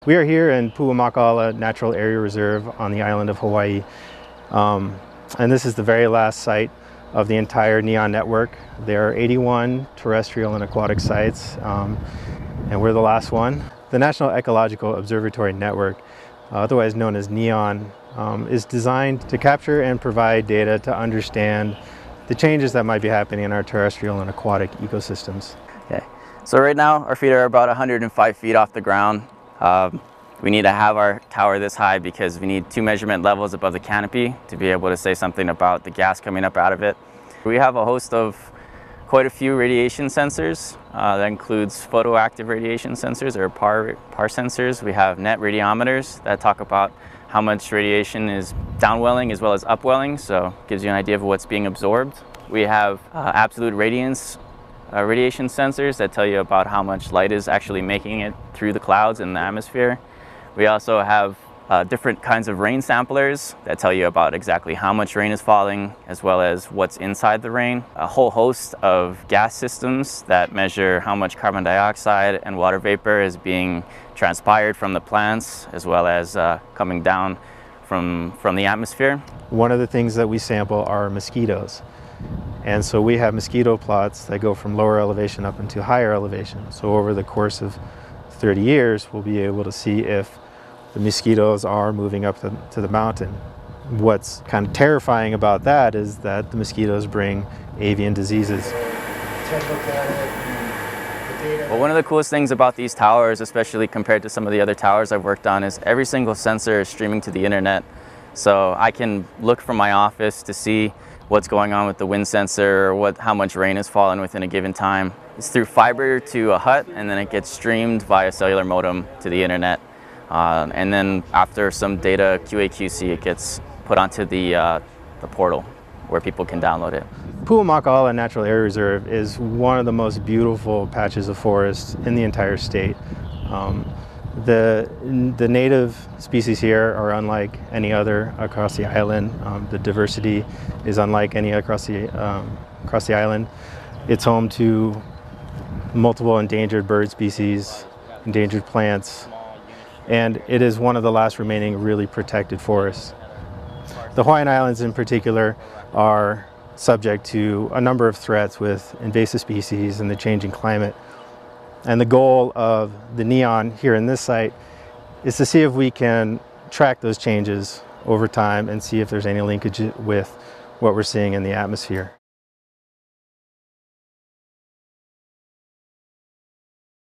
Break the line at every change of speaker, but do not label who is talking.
We are here in Puʻu Makaʻala Natural Area Reserve on the island of Hawaii. And this is the very last site of the entire NEON network. There are 81 terrestrial and aquatic sites, and we're the last one. The National Ecological Observatory Network, otherwise known as NEON, is designed to capture and provide data to understand the changes that might be happening in our terrestrial and aquatic ecosystems.
Okay, so right now our feet are about 105 feet off the ground. We need to have our tower this high because we need 2 measurement levels above the canopy to be able to say something about the gas coming up out of it. We have a host of quite a few radiation sensors. That includes photoactive radiation sensors, or PAR sensors. We have net radiometers that talk about how much radiation is downwelling as well as upwelling, so it gives you an idea of what's being absorbed. We have absolute radiance radiation sensors that tell you about how much light is actually making it through the clouds in the atmosphere. We also have different kinds of rain samplers that tell you about exactly how much rain is falling as well as what's inside the rain. A whole host of gas systems that measure how much carbon dioxide and water vapor is being transpired from the plants as well as coming down from the atmosphere.
One of the things that we sample are mosquitoes. And so we have mosquito plots that go from lower elevation up into higher elevation. So over the course of 30 years, we'll be able to see if the mosquitoes are moving up to the mountain. What's kind of terrifying about that is that the mosquitoes bring avian diseases.
Well, one of the coolest things about these towers, especially compared to some of the other towers I've worked on, is every single sensor is streaming to the internet. So I can look from my office to see what's going on with the wind sensor or how much rain is falling within a given time. It's through fiber to a hut, and then it gets streamed via cellular modem to the internet. And then after some data QA/QC, it gets put onto the portal where people can download it.
Puʻu Makaʻala Natural Area Reserve is one of the most beautiful patches of forest in the entire state. The native species here are unlike any other across the island. The diversity is unlike any across the island. It's home to multiple endangered bird species, endangered plants, and it is one of the last remaining really protected forests. The Hawaiian Islands in particular are subject to a number of threats with invasive species and the changing climate. And the goal of the NEON here in this site is to see if we can track those changes over time and see if there's any linkage with what we're seeing in the atmosphere.